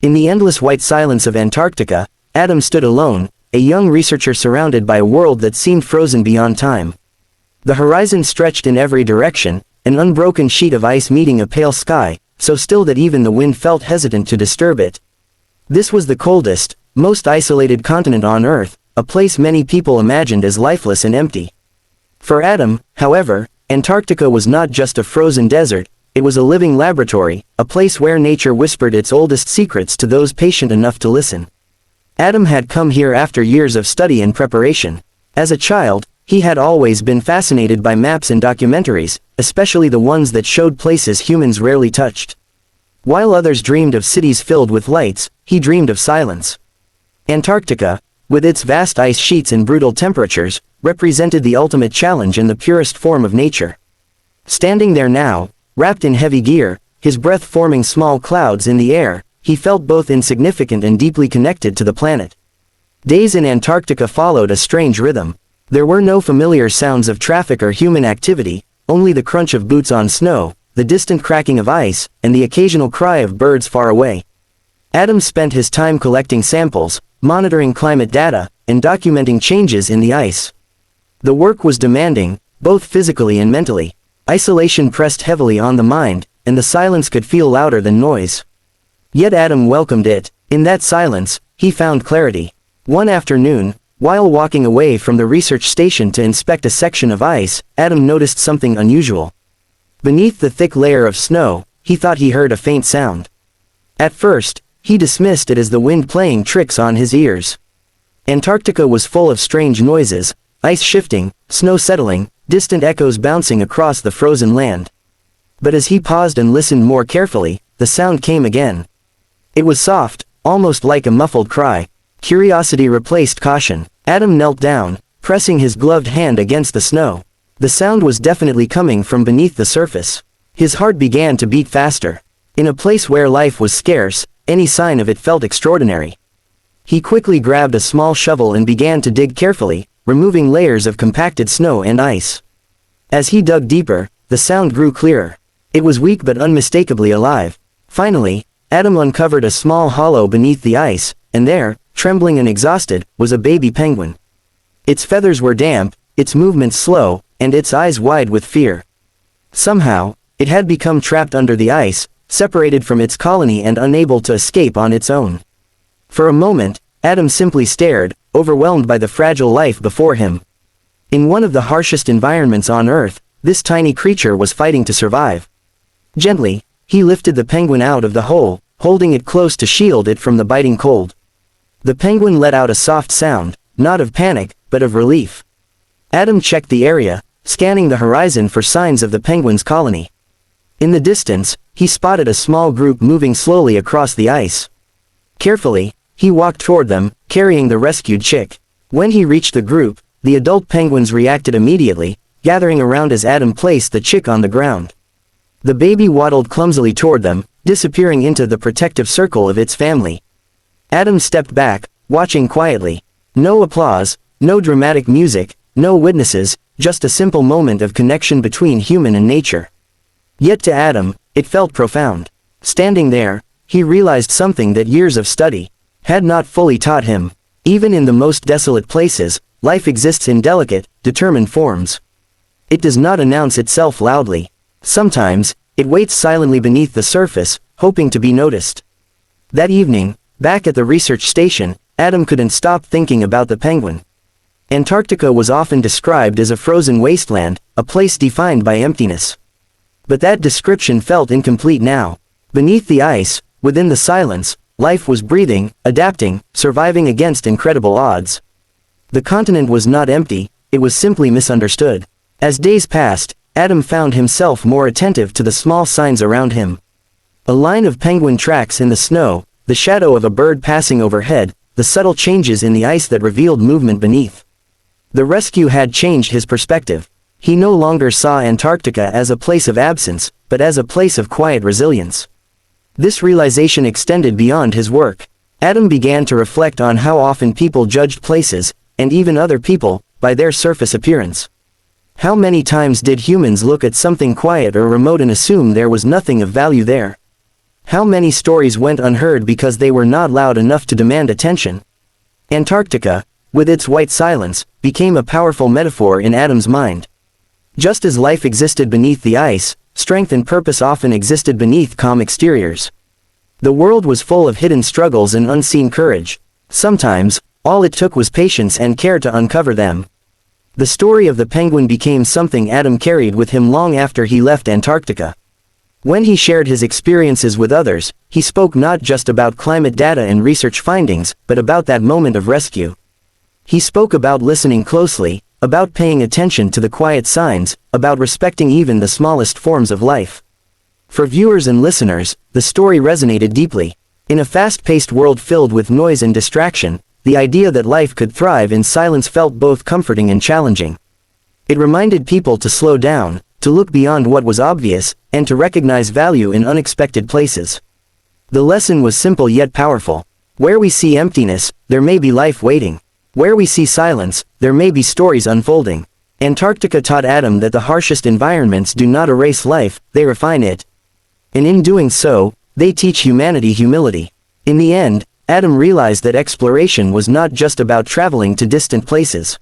In the endless white silence of Antarctica, Adam stood alone, a young researcher surrounded by a world that seemed frozen beyond time. The horizon stretched in every direction, an unbroken sheet of ice meeting a pale sky, so still that even the wind felt hesitant to disturb it. This was the coldest, most isolated continent on Earth, a place many people imagined as lifeless and empty. For Adam, however, Antarctica was not just a frozen desert, it was a living laboratory, a place where nature whispered its oldest secrets to those patient enough to listen. Adam had come here after years of study and preparation. As a child, he had always been fascinated by maps and documentaries, especially the ones that showed places humans rarely touched. While others dreamed of cities filled with lights, he dreamed of silence. Antarctica, with its vast ice sheets and brutal temperatures, represented the ultimate challenge in the purest form of nature. Standing there now, wrapped in heavy gear, his breath forming small clouds in the air, he felt both insignificant and deeply connected to the planet. Days in Antarctica followed a strange rhythm. There were no familiar sounds of traffic or human activity, only the crunch of boots on snow, the distant cracking of ice, and the occasional cry of birds far away. Adam spent his time collecting samples, monitoring climate data, and documenting changes in the ice. The work was demanding, both physically and mentally. Isolation pressed heavily on the mind, and the silence could feel louder than noise. Yet Adam welcomed it. In that silence, he found clarity. One afternoon, while walking away from the research station to inspect a section of ice, Adam noticed something unusual. Beneath the thick layer of snow, he thought he heard a faint sound. At first, he dismissed it as the wind playing tricks on his ears. Antarctica was full of strange noises, ice shifting, snow settling, distant echoes bouncing across the frozen land. But as he paused and listened more carefully, the sound came again. It was soft, almost like a muffled cry. Curiosity replaced caution. Adam knelt down, pressing his gloved hand against the snow. The sound was definitely coming from beneath the surface. His heart began to beat faster. In a place where life was scarce, any sign of it felt extraordinary. He quickly grabbed a small shovel and began to dig carefully, removing layers of compacted snow and ice. As he dug deeper, the sound grew clearer. It was weak but unmistakably alive. Finally, Adam uncovered a small hollow beneath the ice, and there, trembling and exhausted, was a baby penguin. Its feathers were damp, its movements slow, and its eyes wide with fear. Somehow, it had become trapped under the ice, separated from its colony and unable to escape on its own. For a moment, Adam simply stared, overwhelmed by the fragile life before him. In one of the harshest environments on Earth, this tiny creature was fighting to survive. Gently, he lifted the penguin out of the hole, holding it close to shield it from the biting cold. The penguin let out a soft sound, not of panic, but of relief. Adam checked the area, scanning the horizon for signs of the penguin's colony. In the distance, he spotted a small group moving slowly across the ice. Carefully, he walked toward them, carrying the rescued chick. When he reached the group, the adult penguins reacted immediately, gathering around as Adam placed the chick on the ground. The baby waddled clumsily toward them, disappearing into the protective circle of its family. Adam stepped back, watching quietly. No applause, no dramatic music, no witnesses, just a simple moment of connection between human and nature. Yet to Adam, it felt profound. Standing there, he realized something that years of study had not fully taught him. Even in the most desolate places, life exists in delicate, determined forms. It does not announce itself loudly. Sometimes, it waits silently beneath the surface, hoping to be noticed. That evening, back at the research station, Adam couldn't stop thinking about the penguin. Antarctica was often described as a frozen wasteland, a place defined by emptiness. But that description felt incomplete now. Beneath the ice, within the silence, life was breathing, adapting, surviving against incredible odds. The continent was not empty, it was simply misunderstood. As days passed, Adam found himself more attentive to the small signs around him. A line of penguin tracks in the snow, the shadow of a bird passing overhead, the subtle changes in the ice that revealed movement beneath. The rescue had changed his perspective. He no longer saw Antarctica as a place of absence, but as a place of quiet resilience. This realization extended beyond his work. Adam began to reflect on how often people judged places, and even other people, by their surface appearance. How many times did humans look at something quiet or remote and assume there was nothing of value there? How many stories went unheard because they were not loud enough to demand attention? Antarctica, with its white silence, became a powerful metaphor in Adam's mind. Just as life existed beneath the ice, strength and purpose often existed beneath calm exteriors. The world was full of hidden struggles and unseen courage. Sometimes, all it took was patience and care to uncover them. The story of the penguin became something Adam carried with him long after he left Antarctica. When he shared his experiences with others, he spoke not just about climate data and research findings, but about that moment of rescue. He spoke about listening closely, about paying attention to the quiet signs, about respecting even the smallest forms of life. For viewers and listeners, the story resonated deeply. In a fast-paced world filled with noise and distraction, the idea that life could thrive in silence felt both comforting and challenging. It reminded people to slow down, to look beyond what was obvious, and to recognize value in unexpected places. The lesson was simple yet powerful. Where we see emptiness, there may be life waiting. Where we see silence, there may be stories unfolding. Antarctica taught Adam that the harshest environments do not erase life, they refine it. And in doing so, they teach humanity humility. In the end, Adam realized that exploration was not just about traveling to distant places.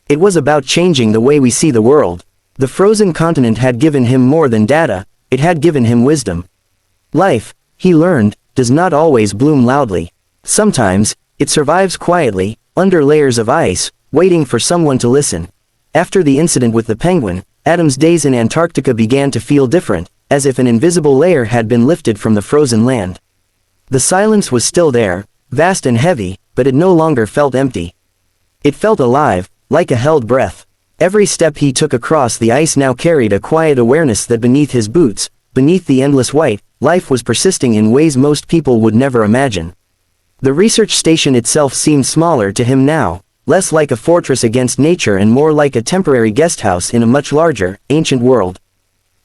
It was about changing the way we see the world. The frozen continent had given him more than data, it had given him wisdom. Life, he learned, does not always bloom loudly. Sometimes, it survives quietly, under layers of ice, waiting for someone to listen. After the incident with the penguin, Adam's days in Antarctica began to feel different, as if an invisible layer had been lifted from the frozen land. The silence was still there, vast and heavy, but it no longer felt empty. It felt alive, like a held breath. Every step he took across the ice now carried a quiet awareness that beneath his boots, beneath the endless white, life was persisting in ways most people would never imagine. The research station itself seemed smaller to him now, less like a fortress against nature and more like a temporary guesthouse in a much larger, ancient world.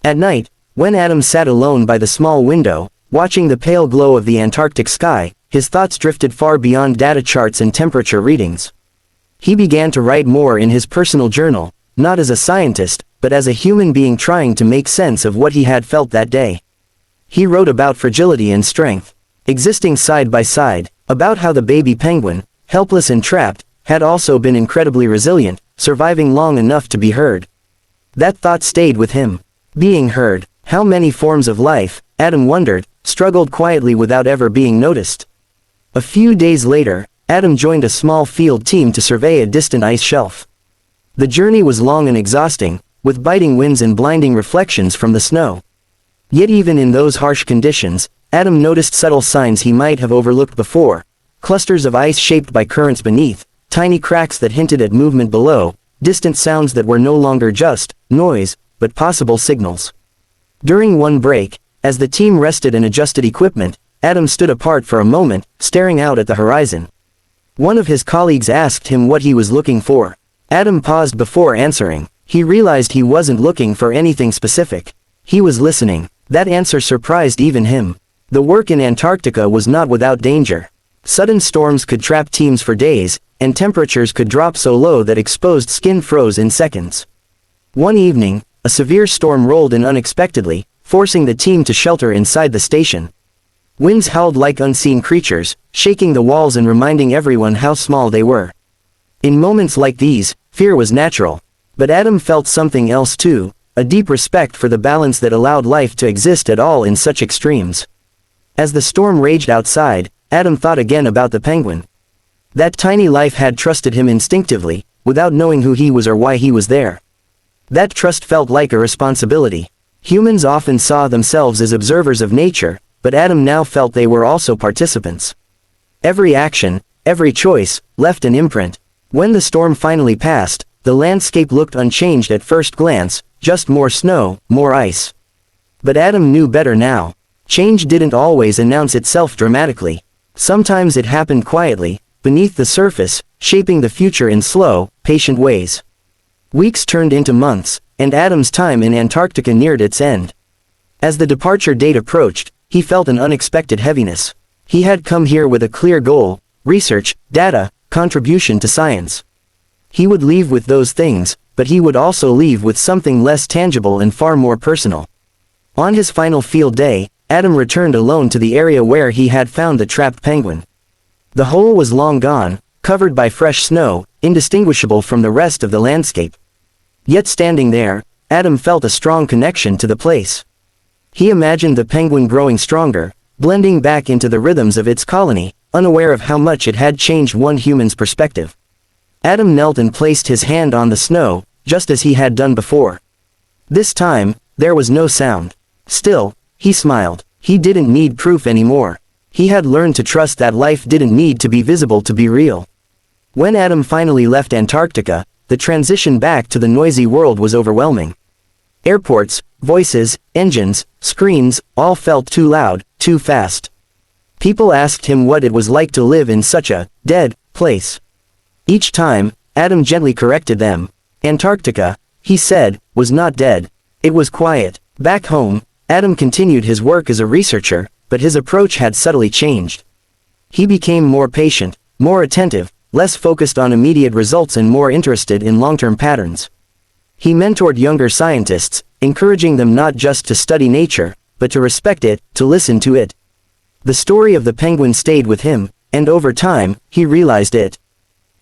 At night, when Adam sat alone by the small window, watching the pale glow of the Antarctic sky, his thoughts drifted far beyond data charts and temperature readings. He began to write more in his personal journal, not as a scientist, but as a human being trying to make sense of what he had felt that day. He wrote about fragility and strength, existing side by side, about how the baby penguin, helpless and trapped, had also been incredibly resilient, surviving long enough to be heard. That thought stayed with him. Being heard, how many forms of life, Adam wondered, struggled quietly without ever being noticed. A few days later, Adam joined a small field team to survey a distant ice shelf. The journey was long and exhausting, with biting winds and blinding reflections from the snow. Yet even in those harsh conditions, Adam noticed subtle signs he might have overlooked before. Clusters of ice shaped by currents beneath, tiny cracks that hinted at movement below, distant sounds that were no longer just noise, but possible signals. During one break, as the team rested and adjusted equipment, Adam stood apart for a moment, staring out at the horizon. One of his colleagues asked him what he was looking for. Adam paused before answering. He realized he wasn't looking for anything specific. He was listening. That answer surprised even him. The work in Antarctica was not without danger. Sudden storms could trap teams for days, and temperatures could drop so low that exposed skin froze in seconds. One evening, a severe storm rolled in unexpectedly, forcing the team to shelter inside the station. Winds howled like unseen creatures, shaking the walls and reminding everyone how small they were. In moments like these, fear was natural. But Adam felt something else too, a deep respect for the balance that allowed life to exist at all in such extremes. As the storm raged outside, Adam thought again about the penguin. That tiny life had trusted him instinctively, without knowing who he was or why he was there. That trust felt like a responsibility. Humans often saw themselves as observers of nature, but Adam now felt they were also participants. Every action, every choice, left an imprint. When the storm finally passed, the landscape looked unchanged at first glance, just more snow, more ice. But Adam knew better now. Change didn't always announce itself dramatically. Sometimes it happened quietly, beneath the surface, shaping the future in slow, patient ways. Weeks turned into months, and Adam's time in Antarctica neared its end. As the departure date approached, he felt an unexpected heaviness. He had come here with a clear goal: research, data, contribution to science. He would leave with those things, but he would also leave with something less tangible and far more personal. On his final field day, Adam returned alone to the area where he had found the trapped penguin. The hole was long gone, covered by fresh snow, indistinguishable from the rest of the landscape. Yet standing there, Adam felt a strong connection to the place. He imagined the penguin growing stronger, blending back into the rhythms of its colony, unaware of how much it had changed one human's perspective. Adam knelt and placed his hand on the snow, just as he had done before. This time, there was no sound. Still, he smiled. He didn't need proof anymore. He had learned to trust that life didn't need to be visible to be real. When Adam finally left Antarctica, the transition back to the noisy world was overwhelming. Airports, voices, engines, screens, all felt too loud, too fast. People asked him what it was like to live in such a dead place. Each time, Adam gently corrected them. Antarctica, he said, was not dead. It was quiet. Back home, Adam continued his work as a researcher, but his approach had subtly changed. He became more patient, more attentive, less focused on immediate results and more interested in long-term patterns. He mentored younger scientists, encouraging them not just to study nature, but to respect it, to listen to it. The story of the penguin stayed with him, and over time, he realized it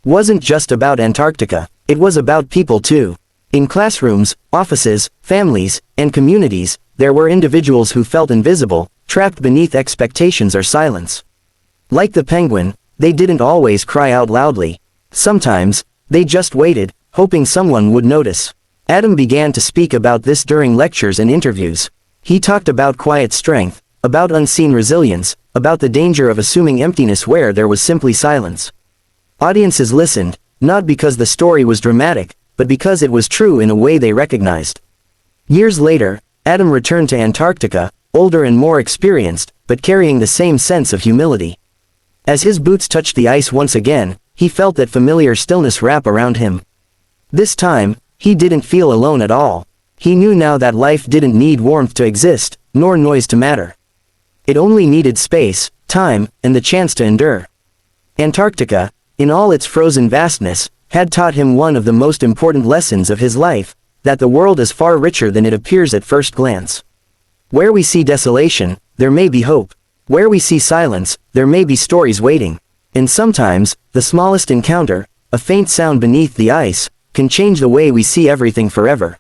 wasn't just about Antarctica, it was about people too. In classrooms, offices, families, and communities, there were individuals who felt invisible, trapped beneath expectations or silence. Like the penguin, they didn't always cry out loudly. Sometimes, they just waited, hoping someone would notice. Adam began to speak about this during lectures and interviews. He talked about quiet strength, about unseen resilience, about the danger of assuming emptiness where there was simply silence. Audiences listened, not because the story was dramatic, but because it was true in a way they recognized. Years later, Adam returned to Antarctica, older and more experienced, but carrying the same sense of humility. As his boots touched the ice once again, he felt that familiar stillness wrap around him. This time, he didn't feel alone at all. He knew now that life didn't need warmth to exist, nor noise to matter. It only needed space, time, and the chance to endure. Antarctica, in all its frozen vastness, had taught him one of the most important lessons of his life, that the world is far richer than it appears at first glance. Where we see desolation, there may be hope. Where we see silence, there may be stories waiting. And sometimes, the smallest encounter, a faint sound beneath the ice, can change the way we see everything forever.